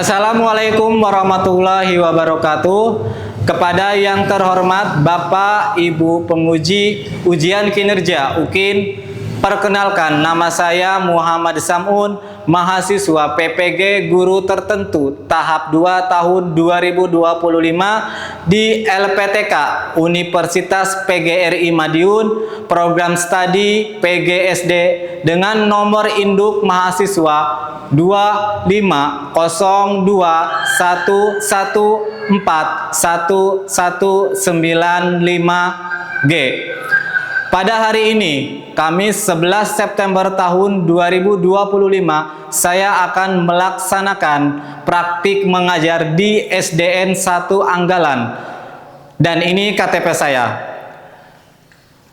Assalamualaikum warahmatullahi wabarakatuh. Kepada yang terhormat Bapak Ibu penguji ujian kinerja UKIN, perkenalkan nama saya Muhammad Samun, mahasiswa PPG Guru Tertentu tahap 2 tahun 2025 di LPTK Universitas PGRI Madiun, program studi PGSD dengan nomor induk mahasiswa 25021141195G. Pada hari ini, Kamis 11 September tahun 2025, saya akan melaksanakan praktik mengajar di SDN 1 Anggalan. Dan ini KTP saya.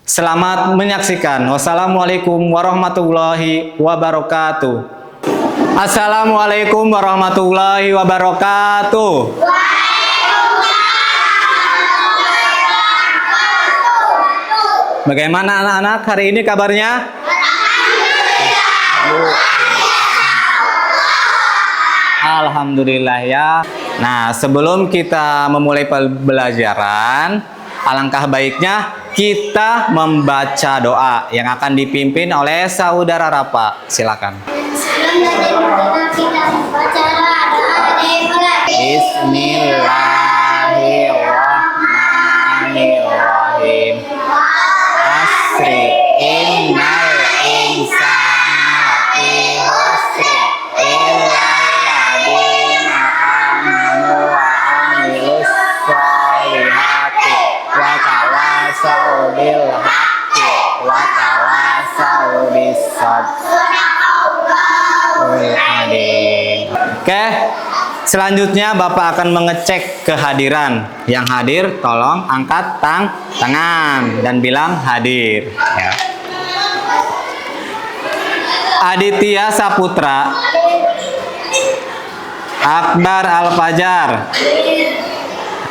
Selamat menyaksikan. Wassalamualaikum warahmatullahi wabarakatuh. Assalamualaikum warahmatullahi wabarakatuh. Bagaimana anak-anak hari ini kabarnya? Alhamdulillah ya. Nah, sebelum kita memulai pembelajaran, alangkah baiknya kita membaca doa yang akan dipimpin oleh saudara Rafa. Silakan. Bismillahirrahmanirrahim. Asri innal insana lafi khusr illa alladziina aamanu wa 'amilus sholihati wa tawassaw bil haqqi wa tawassaw bis sabr. Oke, selanjutnya Bapak akan mengecek kehadiran. Yang hadir tolong angkat tangan dan bilang hadir ya. Aditya Saputra, Akbar Al-Fajar,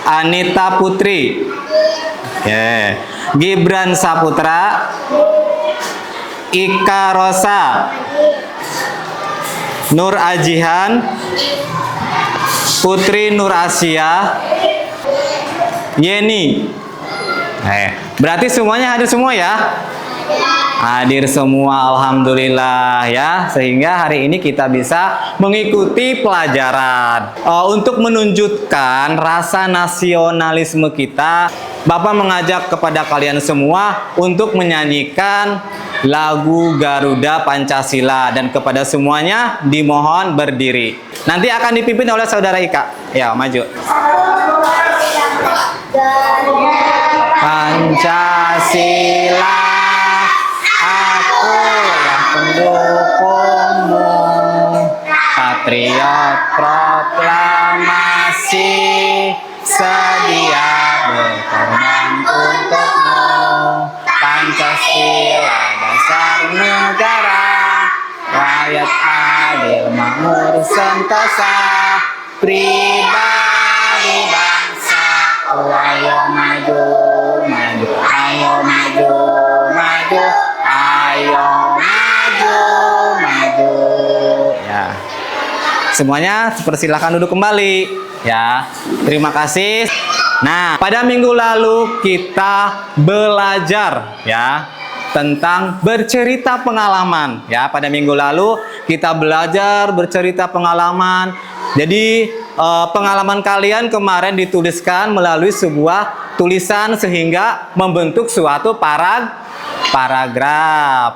Anita Putri, Gibran Saputra, Ika Rosa, Nur Ajihan, Putri Nur Asia, Yeni. Berarti semuanya hadir semua ya? Hadir semua, alhamdulillah ya. Sehingga hari ini kita bisa mengikuti pelajaran. Untuk menunjukkan rasa nasionalisme kita, Bapak mengajak kepada kalian semua untuk menyanyikan lagu Garuda Pancasila, dan kepada semuanya dimohon berdiri. Nanti akan dipimpin oleh saudara Ika. Ya, maju. Pancasila, aku yang pendukungmu, patriot proklamasi, sedia berkorban untukmu. Pancasila dasar negara, rakyat adil makmur sentosa, pribadi bangsa. Ayo maju, maju, ayo maju, maju, ayo maju, maju. Ya, semuanya persilakan duduk kembali ya. Terima kasih. Nah, pada minggu lalu kita belajar ya tentang bercerita pengalaman ya. Pada minggu lalu kita belajar bercerita pengalaman. Jadi pengalaman kalian kemarin dituliskan melalui sebuah tulisan sehingga membentuk suatu paragraf.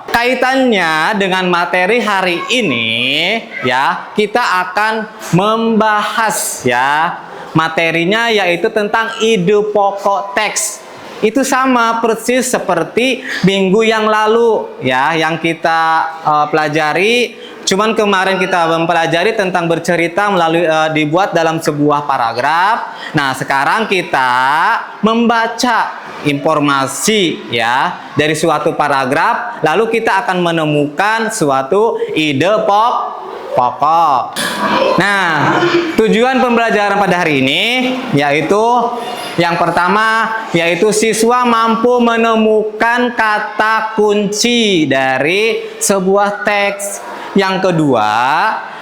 Kaitannya dengan materi hari ini ya, kita akan membahas ya, materinya yaitu tentang ide pokok teks. Itu sama persis seperti minggu yang lalu ya, yang kita pelajari. Cuman kemarin kita mempelajari tentang bercerita melalui dibuat dalam sebuah paragraf. Nah, sekarang kita membaca informasi ya dari suatu paragraf, lalu kita akan menemukan suatu ide pokok. Nah, tujuan pembelajaran pada hari ini yaitu yang pertama yaitu siswa mampu menemukan kata kunci dari sebuah teks. Yang kedua,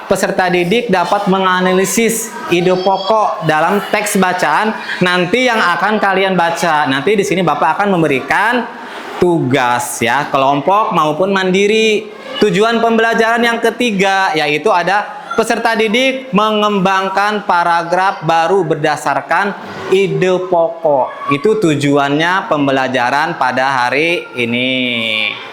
peserta didik dapat menganalisis ide pokok dalam teks bacaan nanti yang akan kalian baca. Nanti di sini Bapak akan memberikan tugas ya, kelompok maupun mandiri. Tujuan pembelajaran yang ketiga yaitu ada peserta didik mengembangkan paragraf baru berdasarkan ide pokok. Itu tujuannya pembelajaran pada hari ini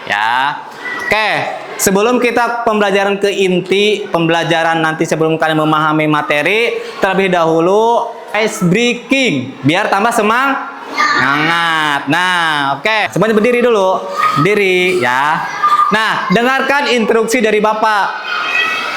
ya. Oke, sebelum kita pembelajaran ke inti pembelajaran nanti, sebelum kalian memahami materi, terlebih dahulu ice breaking biar tambah semangat. Nah, oke, semuanya berdiri dulu. Berdiri ya. Nah, dengarkan instruksi dari Bapak.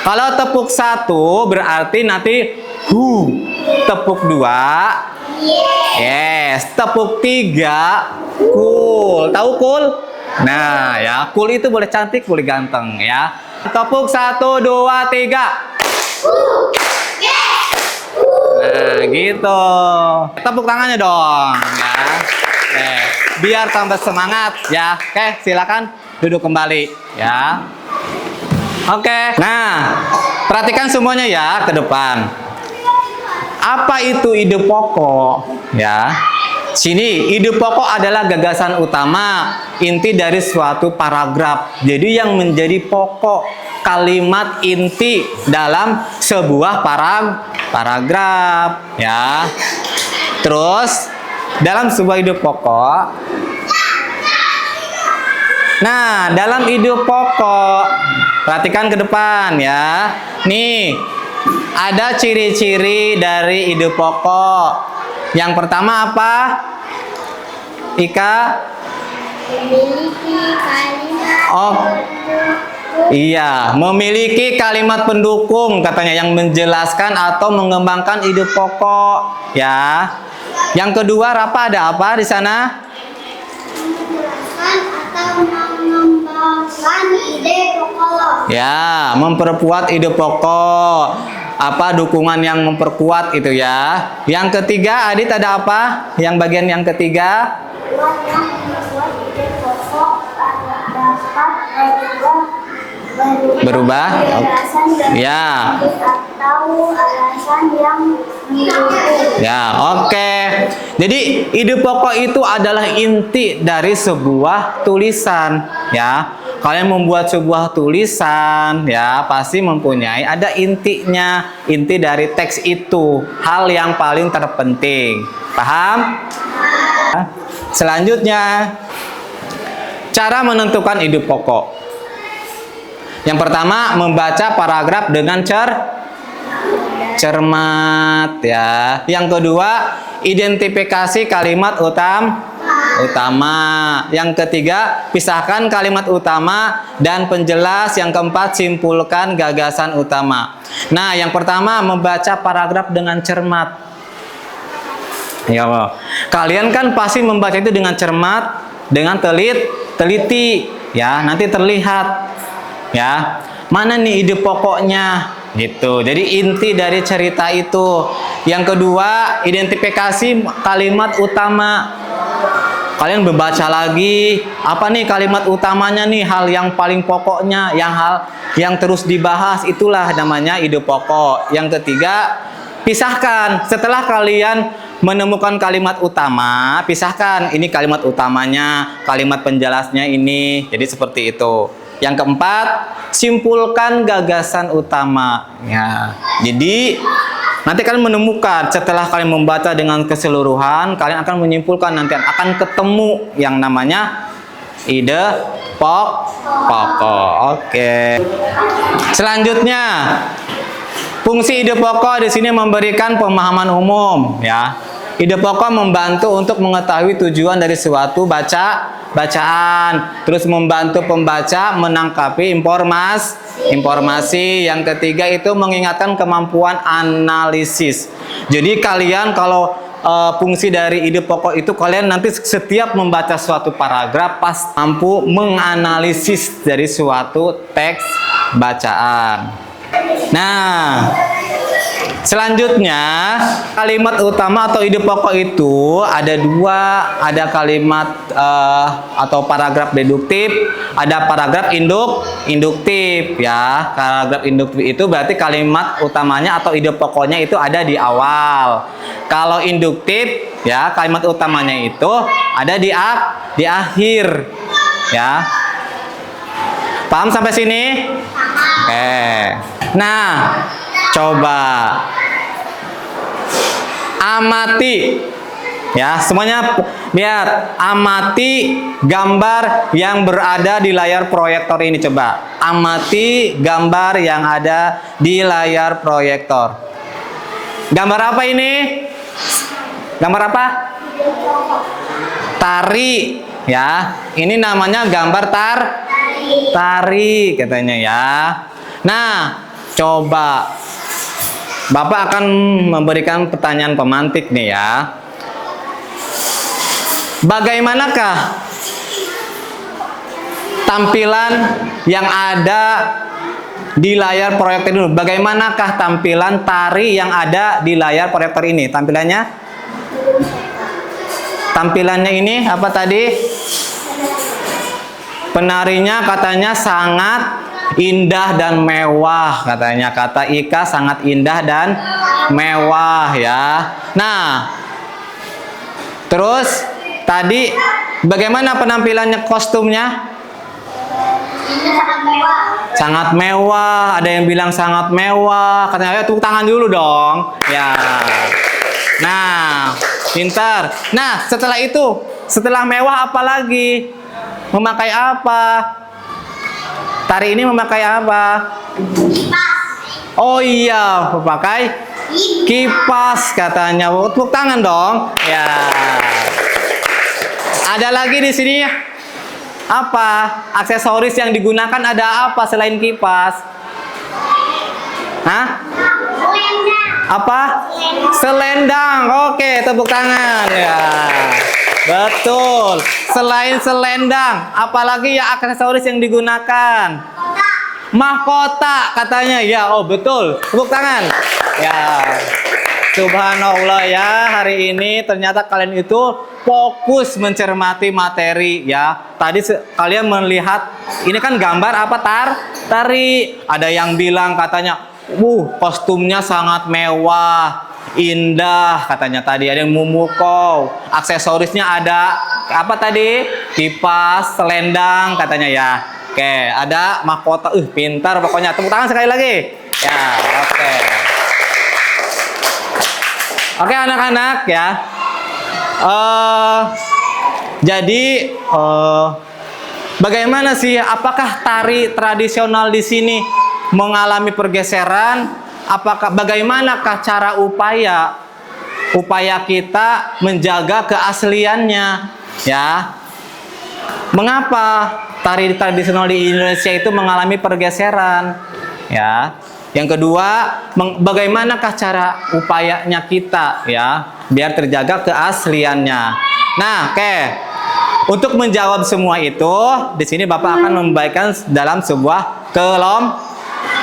Kalau tepuk 1 berarti nanti hu. Tepuk 2 yes. Tepuk 3 cool. Tahu cool? Nah, ya, cool itu boleh cantik, boleh ganteng ya. Tepuk 1 2 3. Nah, gitu. Tepuk tangannya dong ya. Oke, biar tambah semangat ya. Oke, silakan duduk kembali ya. Oke. Nah, perhatikan semuanya ya ke depan. Apa itu ide pokok? Ya. Sini, ide pokok adalah gagasan utama, inti dari suatu paragraf. Jadi yang menjadi pokok kalimat inti dalam sebuah paragraf, ya. Terus dalam sebuah ide pokok. Nah, dalam ide pokok, perhatikan ke depan ya. Nih, ada ciri-ciri dari ide pokok. Yang pertama apa? Ika? Memiliki kalimat Iya, memiliki kalimat pendukung katanya yang menjelaskan atau mengembangkan ide pokok ya. Yang kedua, Rapa, ada apa di sana? menjelaskan atau mengembangkan ide pokok. Ya, memperkuat ide pokok. Apa dukungan yang memperkuat itu ya. Yang ketiga, Adit, ada apa? Yang bagian yang ketiga? Yang membuat ide pokok dapat Berubah? Alasan Ya. atau alasan yang mendukung. Ya, oke. Jadi ide pokok itu adalah inti dari sebuah tulisan, ya. Kalian membuat sebuah tulisan, ya, pasti mempunyai ada intinya, inti dari teks itu, hal yang paling terpenting. Paham? Selanjutnya, cara menentukan ide pokok. Yang pertama, membaca paragraf dengan cermat ya. Yang kedua, identifikasi kalimat utama. Yang ketiga, pisahkan kalimat utama dan penjelas. Yang keempat, simpulkan gagasan utama. Nah, yang pertama, membaca paragraf dengan cermat. Ya, kalian kan pasti membaca itu dengan cermat, dengan teliti ya, nanti terlihat ya, mana nih ide pokoknya gitu. Jadi inti dari cerita itu. Yang kedua, identifikasi kalimat utama. Kalian membaca lagi, apa nih kalimat utamanya nih, hal yang paling pokoknya, hal yang terus dibahas, itulah namanya ide pokok. Yang ketiga, pisahkan. Setelah kalian menemukan kalimat utama, pisahkan, ini kalimat utamanya, kalimat penjelasnya ini. Jadi seperti itu. Yang keempat, simpulkan gagasan utama. Ya, jadi nanti kalian menemukan, setelah kalian membaca dengan keseluruhan, kalian akan menyimpulkan, nanti akan ketemu yang namanya ide pokok. Oke. Selanjutnya, fungsi ide pokok di sini memberikan pemahaman umum. Ya, ide pokok membantu untuk mengetahui tujuan dari suatu bacaan, terus membantu pembaca menangkapi informasi. Yang ketiga itu mengingatkan kemampuan analisis. Jadi kalian kalau fungsi dari ide pokok itu, kalian nanti setiap membaca suatu paragraf pas mampu menganalisis dari suatu teks bacaan. Nah, Selanjutnya, kalimat utama atau ide pokok itu ada dua, ada kalimat atau paragraf deduktif, ada paragraf induktif ya. Paragraf induktif itu berarti kalimat utamanya atau ide pokoknya itu ada di awal. Kalau induktif ya, kalimat utamanya itu ada di akhir ya. Paham sampai sini? Oke. Nah, coba amati ya, semuanya lihat, amati gambar yang berada di layar proyektor ini. Coba amati gambar yang ada di layar proyektor. Gambar apa ini? Gambar apa? Tari ya. Ini namanya gambar tari katanya ya. Nah, coba Bapak akan memberikan pertanyaan pemantik nih ya. Bagaimanakah tampilan yang ada di layar proyektor ini? Bagaimanakah tampilan tari yang ada di layar proyektor ini? Tampilannya ini apa tadi? Penarinya katanya sangat indah dan mewah katanya. Kata Ika sangat indah dan mewah ya. Nah, terus tadi bagaimana penampilannya, kostumnya? Sangat mewah. Ada yang bilang sangat mewah. Katanya, ayo tepuk tangan dulu dong. Ya. Nah, pintar. Nah, setelah itu, setelah mewah apa lagi? Memakai apa? Tari ini memakai apa? Oh iya, memakai kipas katanya. Tepuk tangan dong. Ya. Ada lagi di sini apa? Aksesoris yang digunakan ada apa selain kipas? Hah? Apa? Selendang. Oke, tepuk tangan ya. Betul. Selain selendang, apalagi ya aksesoris yang digunakan? Mahkota katanya. Ya, oh betul. Tepuk tangan. Ya. Subhanallah ya, hari ini ternyata kalian itu fokus mencermati materi ya. Tadi kalian melihat ini kan gambar apa tari. Ada yang bilang katanya, kostumnya sangat mewah, indah katanya tadi. Ada yang memukau, aksesorisnya ada apa tadi? Kipas, selendang katanya ya. Oke, ada mahkota. Pintar pokoknya. Tepuk tangan sekali lagi. Ya, oke. Oke anak-anak ya. Jadi bagaimana sih? Apakah tari tradisional di sini mengalami pergeseran? Bagaimanakah cara upaya kita menjaga keasliannya? Ya. Mengapa tari tradisional di Indonesia itu mengalami pergeseran? Ya. Yang kedua, bagaimanakah cara upayanya kita ya biar terjaga keasliannya. Nah, oke. Untuk menjawab semua itu, di sini Bapak akan membagikan dalam sebuah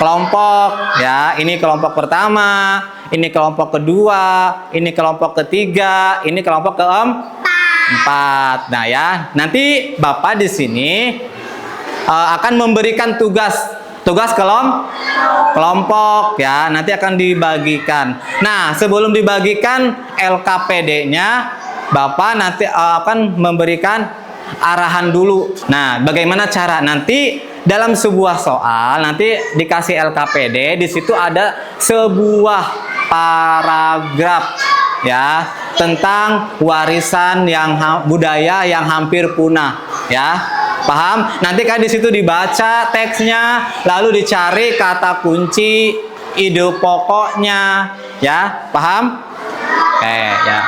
kelompok ya. Ini kelompok pertama, ini kelompok kedua, ini kelompok ketiga, ini kelompok keempat. Nah ya, nanti Bapak di sini akan memberikan tugas kelompok ya, nanti akan dibagikan. Nah, sebelum dibagikan LKPD-nya, Bapak nanti akan memberikan arahan dulu. Nah, bagaimana cara nanti dalam sebuah soal nanti dikasih LKPD, di situ ada sebuah paragraf ya tentang warisan budaya yang hampir punah ya. Paham? Nanti kan di situ dibaca teksnya, lalu dicari kata kunci, ide pokoknya, ya. Paham? Oke, ya.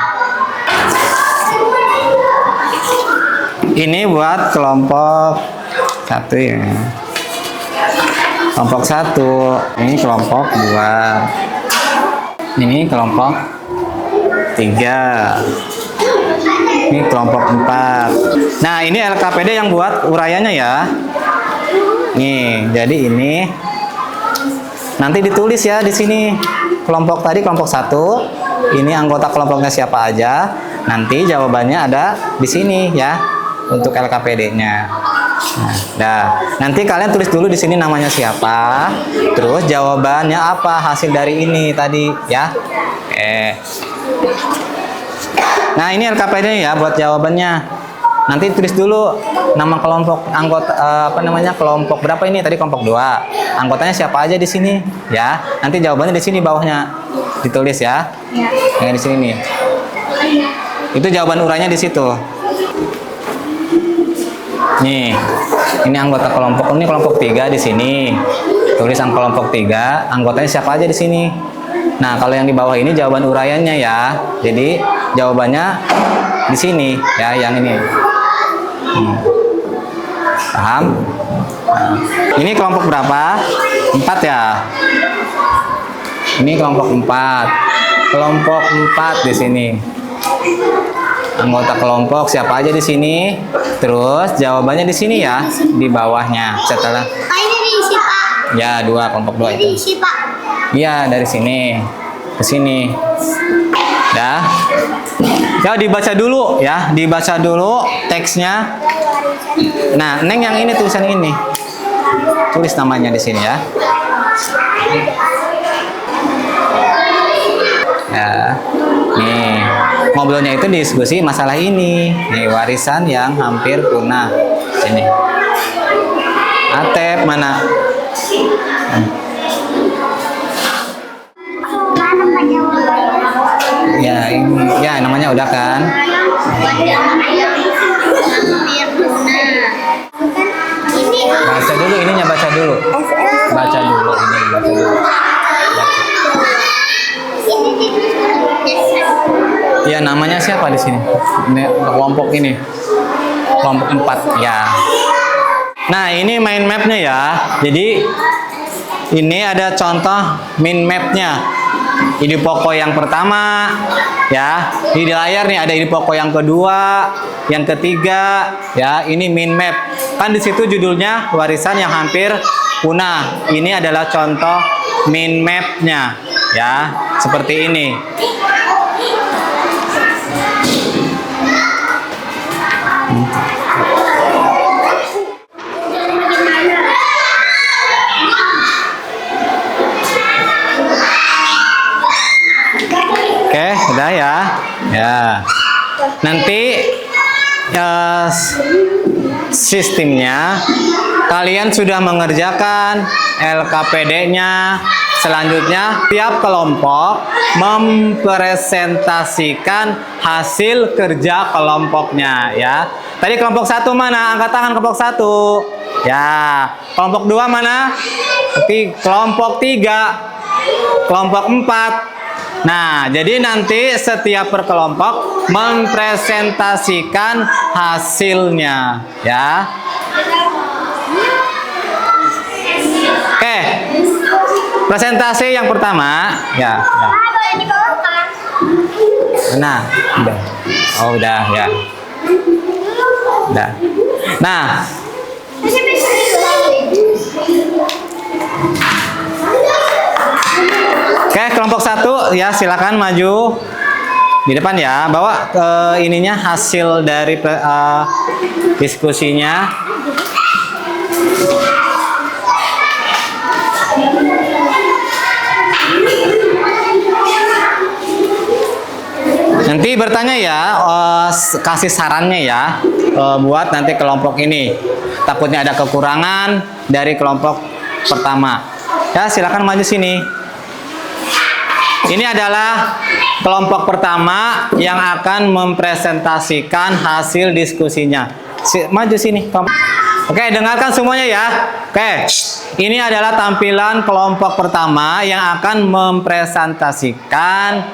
Ini buat kelompok 1 ya. Kelompok 1, ini kelompok 2. Ini kelompok 3. Ini kelompok 4. Nah, ini LKPD yang buat urayanya ya. Nih, jadi ini nanti ditulis ya di sini kelompok tadi kelompok 1. Ini anggota kelompoknya siapa aja. Nanti jawabannya ada di sini ya untuk LKPD-nya. Nanti kalian tulis dulu di sini namanya siapa, terus jawabannya apa hasil dari ini tadi ya. Oke. Nah, ini LKPD ya buat jawabannya. Nanti tulis dulu nama kelompok anggota kelompok berapa ini tadi kelompok 2. Anggotanya siapa aja di sini ya. Nanti jawabannya di sini bawahnya ditulis ya. Yang di sini nih. Itu jawaban urainya di situ. Nih. Ini anggota kelompok, ini kelompok 3 di sini. Tulis kelompok 3, anggotanya siapa aja di sini. Nah, kalau yang di bawah ini jawaban uraiannya ya. Jadi, jawabannya di sini ya, yang ini. Paham? Nah, ini kelompok berapa? 4 ya. Ini kelompok 4. Kelompok 4 di sini. Anggota kelompok siapa aja di sini? Terus jawabannya di sini ya, di bawahnya. Setelah Ini diisi, Pak. ya 2 kelompok 2 itu. Diisi, Pak. Iya, dari sini ke sini. Dah. Ya dibaca dulu ya, dibaca dulu teksnya. Nah, Neng yang ini tulisan ini. Tulis namanya di sini ya. Ya. Nih, ngobrolnya itu diskusi masalah ini. Nih, warisan yang hampir punah. Sini. Atep mana? Ya, ini ya namanya udah kan? Baca dulu ininya, baca dulu. Baca dulu ini, baca dulu. Ya, namanya siapa di sini? Ini kelompok ini. Kelompok 4 ya. Nah, ini mind mapnya ya. Jadi ini ada contoh mind mapnya. Ide pokok yang pertama ya. Di layar nih ada ide pokok yang kedua, yang ketiga ya. Ini mind map. Kan di situ judulnya warisan yang hampir punah. Ini adalah contoh mind mapnya ya. Seperti ini. Oke, udah ya. Ya. Nanti sistemnya kalian sudah mengerjakan LKPD-nya. Selanjutnya, tiap kelompok mempresentasikan hasil kerja kelompoknya ya. Tadi kelompok 1 mana? Angkat tangan kelompok 1. Ya. Kelompok 2 mana? Oke, kelompok 3. Kelompok 4. Nah, jadi nanti setiap perkelompok mempresentasikan hasilnya, ya. Oke, presentasi yang pertama, ya. Nah, udah. Oh, udah, ya. Udah. Nah. Oke, kelompok 1 ya, silakan maju di depan ya. Bawa ininya hasil dari diskusinya. Nanti bertanya ya, kasih sarannya ya, buat nanti kelompok ini. Takutnya ada kekurangan dari kelompok pertama. Ya, silakan maju sini. Ini adalah kelompok pertama yang akan mempresentasikan hasil diskusinya. Maju sini. Oke, dengarkan semuanya ya. Oke, ini adalah tampilan kelompok pertama yang akan mempresentasikan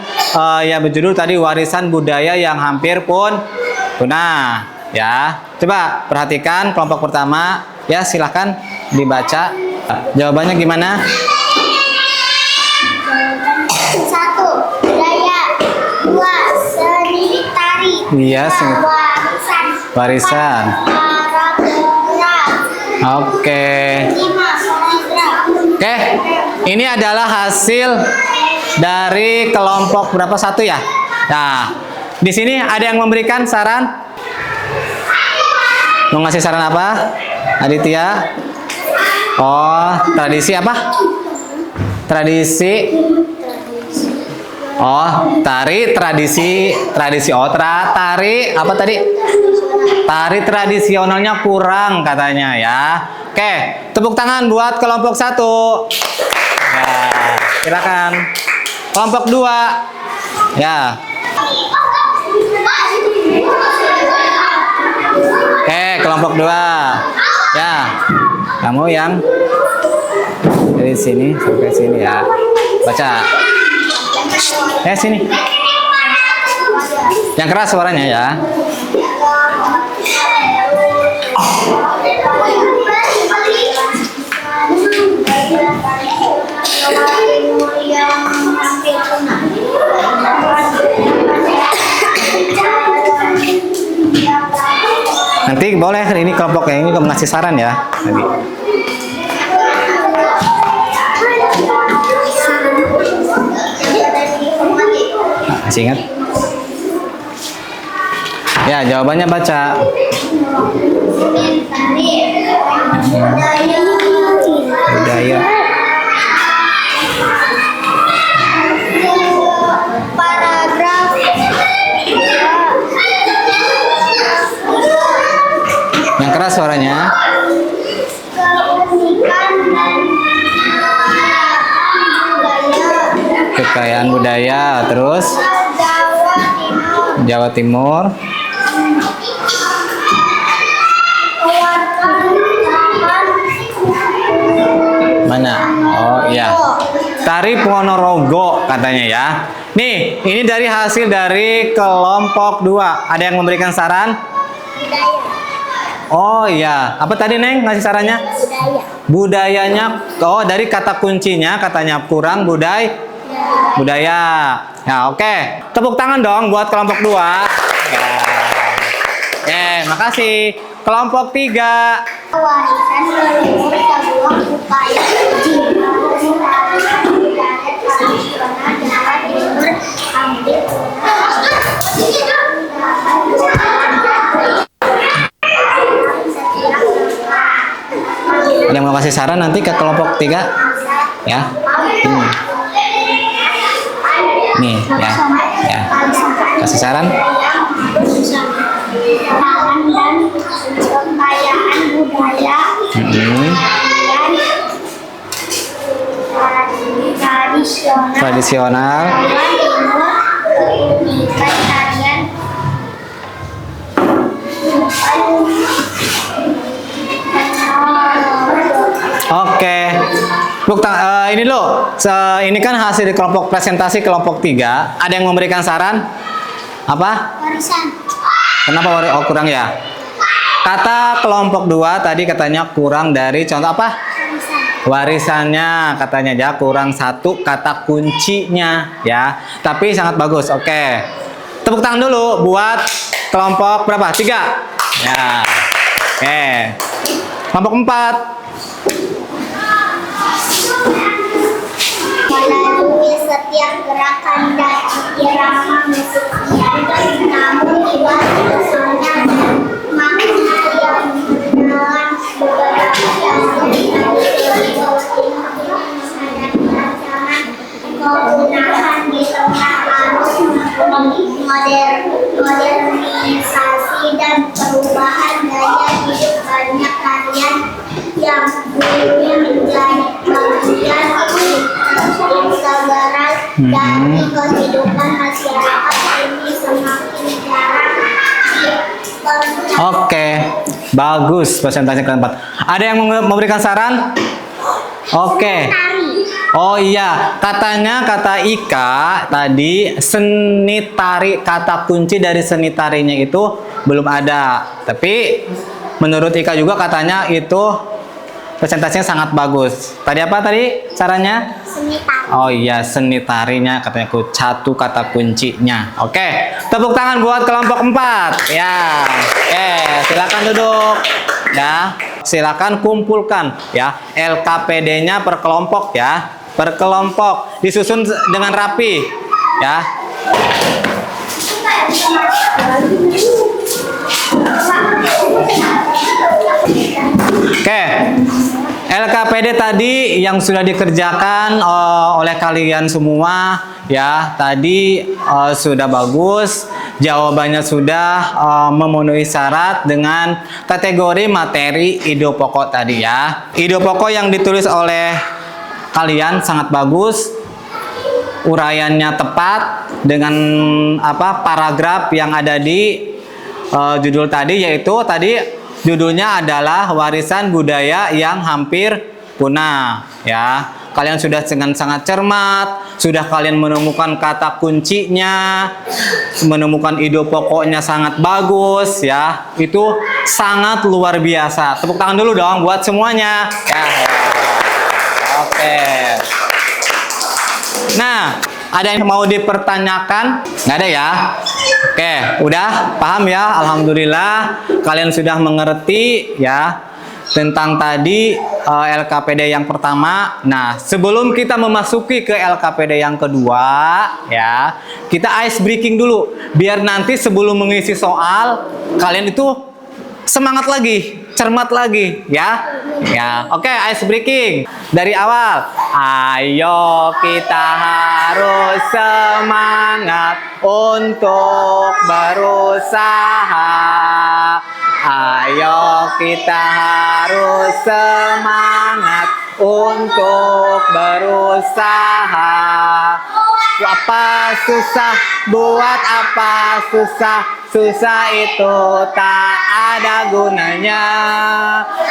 yang berjudul tadi warisan budaya yang hampir punah. Ya, coba perhatikan kelompok pertama. Ya, silahkan dibaca. Jawabannya gimana? 1. Budaya. 2. Seni tari. Iya, 3. warisan. 4. Oke. 5. Samudra. Oke, ini adalah hasil dari kelompok berapa? 1 ya? Nah, di sini ada yang memberikan saran? Mau ngasih saran apa? Aditya? Oh, tradisi apa? Tradisi. Oh, tari tradisi. Oh, tari apa tadi? Tari tradisionalnya kurang katanya ya. Oke, tepuk tangan buat kelompok 1. Ya, silakan. Kelompok 2. Ya. Oke, kelompok 2. Ya. Kamu yang dari sini sampai sini ya. Baca. Sini. Yang keras suaranya ya. Nanti boleh ini kelompok yang ini kamu ngasih saran ya. Tadi. Masih ingat? Ya, jawabannya baca. Budaya. Paragraf. Yang keras suaranya. Kekayaan budaya. Terus Jawa Timur. Mana? Oh iya. Tari Ponorogo katanya ya. Nih, ini dari hasil dari kelompok 2. Ada yang memberikan saran? Oh iya. Apa tadi Neng ngasih sarannya? Budayanya. Oh, dari kata kuncinya katanya kurang budaya. Ya, oke. Tepuk tangan dong buat kelompok 2. Makasih. Kelompok 3. Warisan leluhur sebuah upaya uji melestarikan budaya tradisional Jawa Timur hampir punah. Yang mau kasih saran nanti ke kelompok 3 ya. Nih ya. Kasih saran. Tangan dan kekayaan budaya tradisional. Oke. Ini loh. Ini kan hasil di kelompok presentasi kelompok 3. Ada yang memberikan saran? Apa? Warisan. Kenapa kurang ya? Kata kelompok 2 tadi katanya kurang dari contoh apa? Warisannya katanya ya kurang 1 kata kuncinya ya. Tapi sangat bagus. Oke. Tepuk tangan dulu buat kelompok berapa? 3. Ya. Oke. Kelompok 4. Melalui setiap gerakan dan irama musiknya, namun ibarat pesona dan makna yang menawan beberapa yang dari Jawa Timur menghadapi ancaman kepunahan di tengah arus modernisasi dan perubahan gaya hidup banyak karyan yang dulunya menjadi bagian integrasi dari kehidupan masyarakat ini semakin jarang Oke, bagus presentasi keempat. Ada yang memberikan saran? Oke. Oh iya, katanya kata Ika tadi seni tari, kata kunci dari seni tarinya itu belum ada. Tapi menurut Ika juga katanya itu presentasinya sangat bagus. Tadi apa tadi sarannya? seni tari. Oh iya, seni tarinya katanya satu kata kuncinya. Oke, tepuk tangan buat kelompok 4. Ya. Oke, silakan duduk. Ya. Silakan kumpulkan ya LKPD-nya per kelompok ya. per kelompok, disusun dengan rapi, ya. Oke, LKPD tadi yang sudah dikerjakan oleh kalian semua, ya. Tadi sudah bagus, jawabannya sudah memenuhi syarat dengan kategori materi ide pokok tadi, ya. Ide pokok yang ditulis oleh kalian sangat bagus, uraiannya tepat dengan paragraf yang ada di judul tadi, yaitu tadi judulnya adalah warisan budaya yang hampir punah, ya. Kalian sudah dengan sangat cermat, sudah kalian menemukan kata kuncinya, menemukan ide pokoknya sangat bagus, ya. Itu sangat luar biasa. Tepuk tangan dulu dong buat semuanya, ya. Oke. Nah, ada yang mau dipertanyakan? Nggak ada ya? Oke, udah paham ya? Alhamdulillah kalian sudah mengerti ya tentang tadi LKPD yang pertama. Nah, sebelum kita memasuki ke LKPD yang kedua ya, kita ice breaking dulu biar nanti sebelum mengisi soal kalian itu semangat lagi, cermat lagi ya. Ya, oke, ice breaking. Dari awal, ayo kita harus semangat untuk berusaha. Ayo kita harus semangat untuk berusaha. Apa susah, buat apa susah, susah itu tak ada gunanya.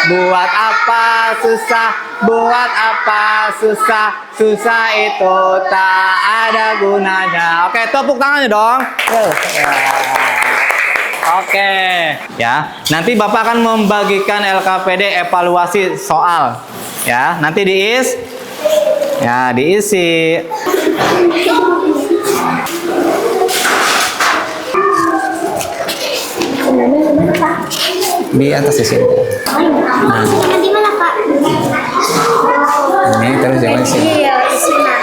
Buat apa susah, buat apa susah, susah itu tak ada gunanya. Oke, tepuk tangannya dong. Oke, ya. Nanti Bapak akan membagikan LKPD evaluasi soal, ya. Nanti diisi. Di atas di sini. Nah. Di mana, Pak? Ini terus jangan isi.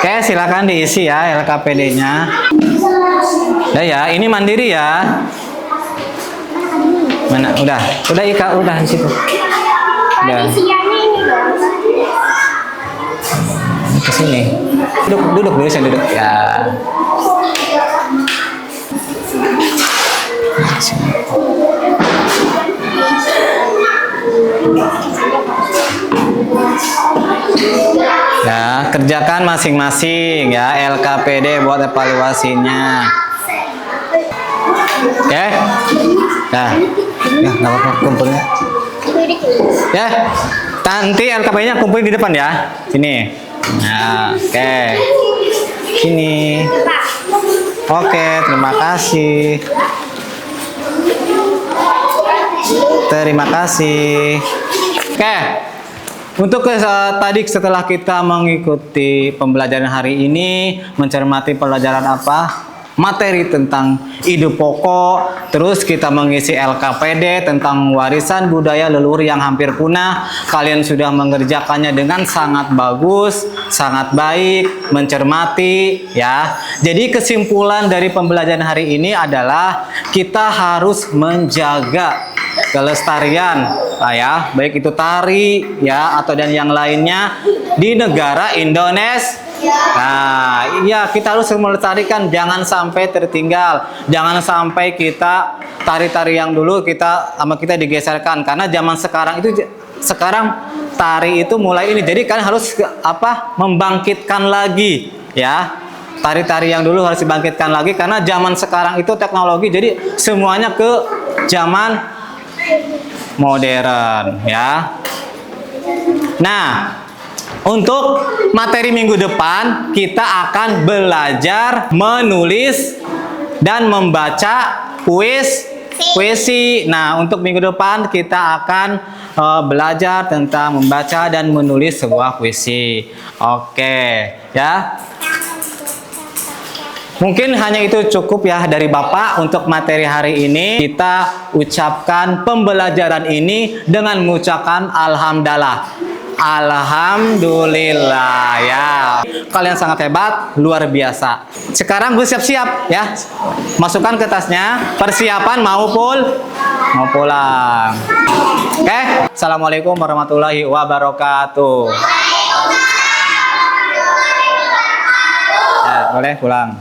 Oke, silakan diisi ya LKPD-nya. Ya, ini mandiri ya. Mana? Udah Ika, udah di situ. Udah. Isiannya ini dong. Ke sini. Duduk dulu, saya duduk. Ya. Ya, kerjakan masing-masing ya LKPD buat evaluasinya. Oke? Nah, ya, nggak apa-apa, kumpulnya. Ya, nanti LKPD-nya kumpulin di depan ya. Sini. Nah, oke. Sini. Oke, terima kasih. Terima kasih. Oke. Untuk tadi setelah kita mengikuti pembelajaran hari ini, mencermati pelajaran apa? Materi tentang ide pokok, terus kita mengisi LKPD tentang warisan budaya leluhur yang hampir punah. Kalian sudah mengerjakannya dengan sangat bagus, sangat baik, mencermati ya. Jadi kesimpulan dari pembelajaran hari ini adalah kita harus menjaga kelestarian ya, baik itu tari ya atau dan yang lainnya di negara Indonesia. Nah, iya kita harus melestarikan, jangan sampai tertinggal, jangan sampai kita tari-tari yang dulu kita digeserkan karena zaman sekarang tari itu mulai ini. Jadi kalian harus membangkitkan lagi ya. Tari-tari yang dulu harus dibangkitkan lagi karena zaman sekarang itu teknologi, jadi semuanya ke zaman modern ya. Nah, untuk materi minggu depan kita akan belajar menulis dan membaca puisi. Nah, untuk minggu depan kita akan belajar tentang membaca dan menulis sebuah puisi. Oke, ya. Mungkin hanya itu cukup ya dari Bapak untuk materi hari ini. Kita ucapkan pembelajaran ini dengan mengucapkan alhamdulillah. Alhamdulillah ya. Kalian sangat hebat, luar biasa. Sekarang gue siap-siap ya. Masukkan ke tasnya. Persiapan mau pulang. Oke. Assalamualaikum warahmatullahi wabarakatuh. Ya, boleh pulang.